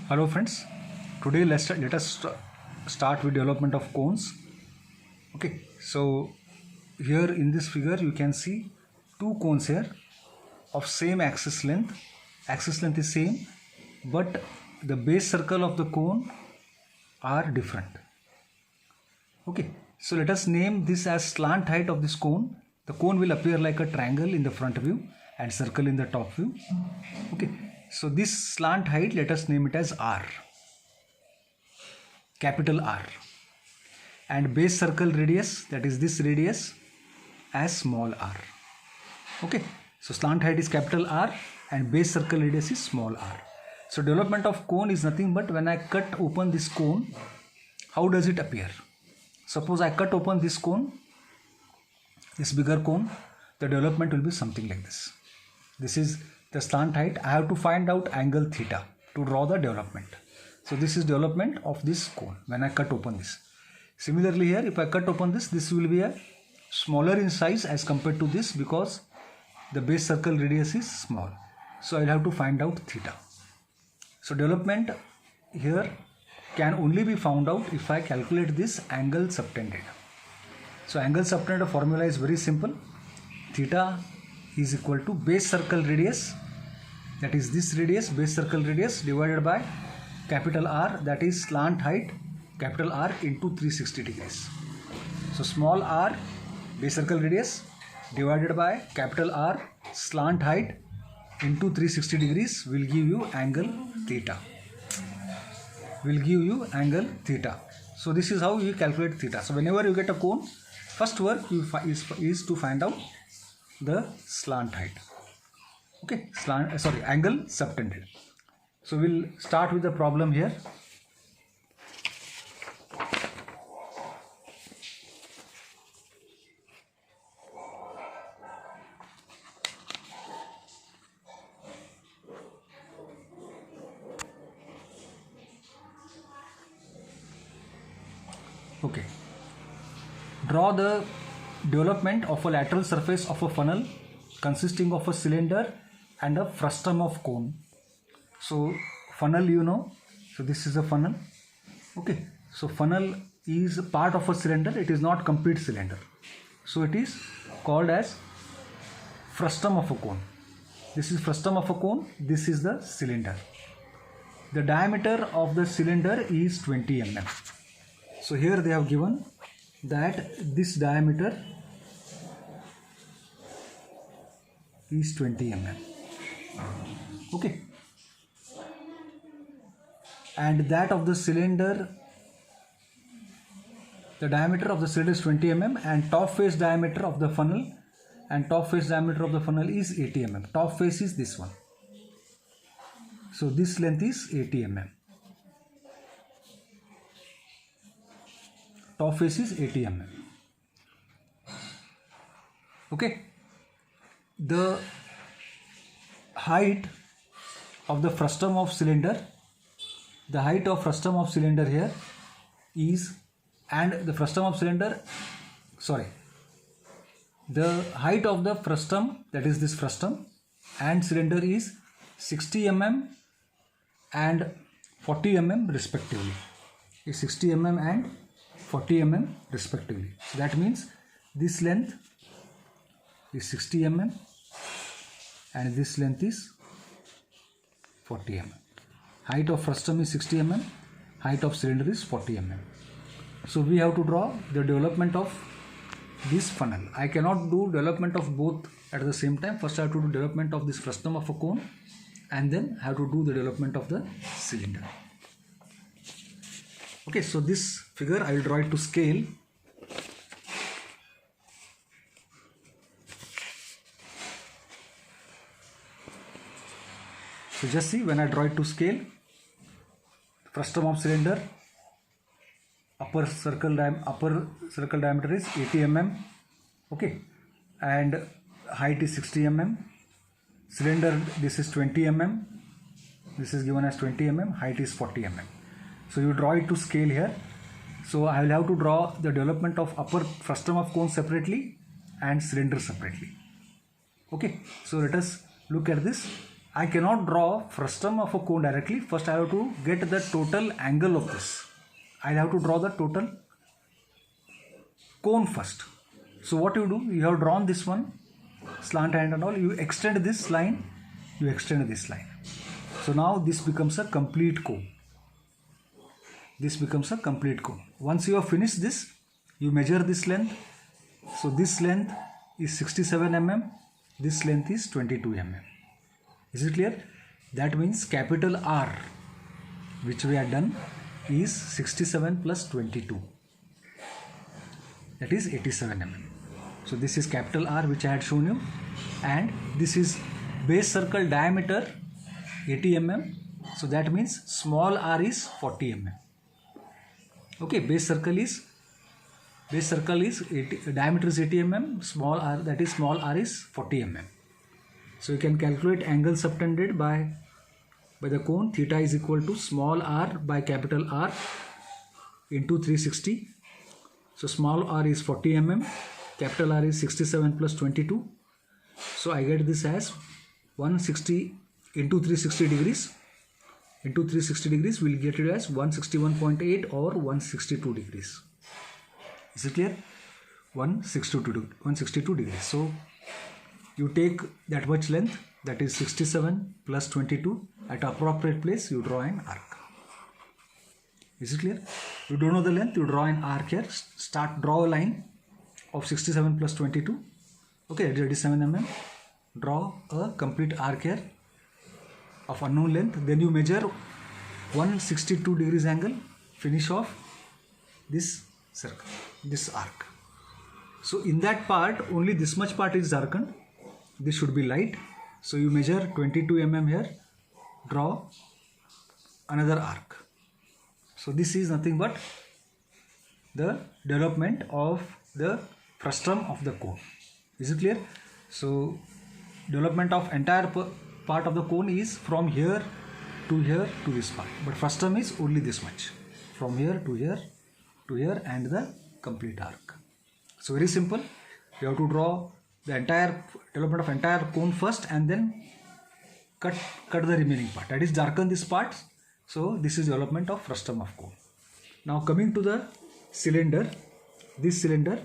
Hello friends, today let us start with development of cones. Okay, so here in this figure you can see two cones here of same axis length. Axis length is same, but the base circle of the cone are different. Okay, so let us name this as slant height of this cone. The cone will appear like a triangle in the front view and circle in the top view. Okay, so this slant height, let us name it as R, capital R, and base circle radius, that is this radius, as small r. Okay, so slant height is capital R and base circle radius is small r. So development of cone is nothing but when I cut open this cone, how does it appear? Suppose I cut open this cone, this bigger cone, the development will be something like this. This is the slant height. I have to find out angle theta to draw the development. So this is development of this cone when I cut open this. Similarly here, if I cut open this, this will be a smaller in size as compared to this because the base circle radius is small. So I will have to find out theta. So development here can only be found out if I calculate this angle subtended. So angle subtended formula is very simple. Theta is equal to base circle radius, that is this radius, base circle radius, divided by capital R, that is slant height, capital R, into 360 degrees. So small r, base circle radius, divided by capital R, slant height, into 360 degrees will give you angle theta. So this is how you calculate theta. So whenever you get a cone, first work is to find out the slant height. Okay, angle subtended. So we'll start with the problem here. Okay, draw the development of a lateral surface of a funnel consisting of a cylinder and a frustum of cone. So funnel, you know, so this is a funnel. Okay, so funnel is part of a cylinder, it is not complete cylinder, so it is called as frustum of a cone. This is frustum of a cone, this is the cylinder. The diameter of the cylinder is 20 mm. So here they have given that this diameter is 20 mm. Okay, and that of the cylinder, the diameter of the cylinder is 20 mm, and top face diameter of the funnel is 80 mm. Top face is this one, so this length is 80 mm. Top face is 80 mm. Okay, the height of the frustum of cylinder, here is, and the frustum of cylinder, the height of the frustum, that is this frustum, and cylinder is 60 mm and 40 mm respectively. Is 60 mm and 40 mm respectively. So that means this length is 60 mm and this length is 40 mm. Height of frustum is 60 mm, height of cylinder is 40 mm. So we have to draw the development of this funnel. I cannot do development of both at the same time. First I have to do development of this frustum of a cone and then I have to do the development of the cylinder. Okay, so this figure I will draw it to scale. So just see, when I draw it to scale, frustum of cylinder, upper circle diameter is 80 mm. Okay, and height is 60 mm. Cylinder, this is 20 mm. This is given as 20 mm. Height is 40 mm. So you draw it to scale here. So I will have to draw the development of upper frustum of cone separately and cylinder separately. Okay, so let us look at this. I cannot draw frustum of a cone directly. First I have to get the total angle of this. I have to draw the total cone first. So what you do, you have drawn this one, slant hand and all, you extend this line, you extend this line. So now this becomes a complete cone. This becomes a complete cone. Once you have finished this, you measure this length. So this length is 67 mm, this length is 22 mm. Is it clear? That means capital R, which we had done, is 67 plus 22. That is 87 mm. So this is capital R, which I had shown you, and this is base circle diameter 80 mm. So that means small r is 40 mm. Okay, base circle is 80, diameter is 80 mm, small r, that is small r is 40 mm. So you can calculate angle subtended by the cone. Theta is equal to small r by capital R into 360. So small r is 40 mm, capital R is 67 plus 22. So I get this as 160 into 360 degrees. Into 360 degrees, we will get it as 161.8 or 162 degrees. Is it clear? 162 degrees. So you take that much length, that is 67 plus 22, at appropriate place you draw an arc. Is it clear? You don't know the length, you draw an arc here. Draw a line of 67 plus 22. Okay, that is 87 mm. Draw a complete arc here of unknown length. Then you measure 162 degrees angle, finish off this circle, this arc. So in that part, only this much part is darkened. This should be light. So you measure 22 mm here, draw another arc. So this is nothing but the development of the frustum of the cone. Is it clear? So development of entire part of the cone is from here to this part, but frustum is only this much, from here to here and the complete arc. So very simple. You have to draw the entire development of entire cone first and then cut the remaining part, that is darken this part. So this is development of frustum of cone. Now coming to the cylinder, this cylinder,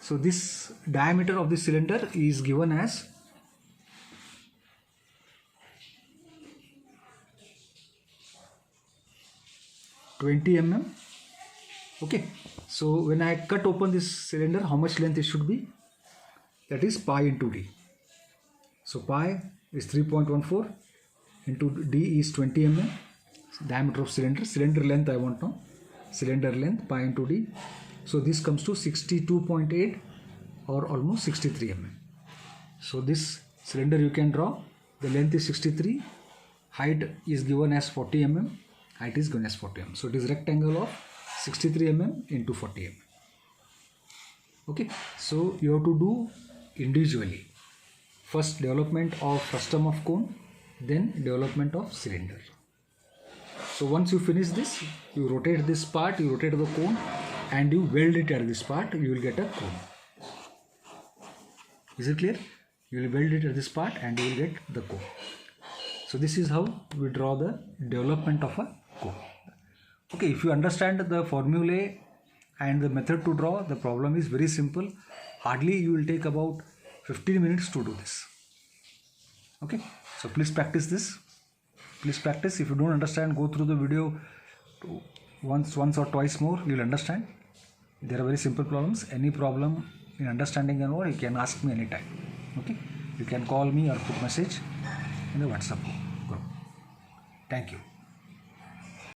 so this diameter of this cylinder is given as 20 mm. Okay, so when I cut open this cylinder, how much length it should be? That is pi into d. So pi is 3.14 into d is 20 mm, diameter of cylinder. Cylinder length I want now. Cylinder length pi into d. So this comes to 62.8 or almost 63 mm. So this cylinder you can draw. The length is 63. Height is given as 40 mm. Height is given as 40 mm. So it is rectangle of 63 mm into 40 mm. Okay. So you have to do individually. First development of frustum of cone, then development of cylinder. So once you finish this, you rotate this part, you rotate the cone and you weld it at this part, you will get a cone. Is it clear? You will weld it at this part and you will get the cone. So this is how we draw the development of a cone. Okay, if you understand the formulae and the method to draw, the problem is very simple. Hardly you will take about 15 minutes to do this. Okay, so please practice this. Please practice. If you don't understand, go through the video once or twice more, you will understand. They are very simple problems. Any problem in understanding and more, you can ask me anytime. Okay, you can call me or put message in the WhatsApp group. Thank you.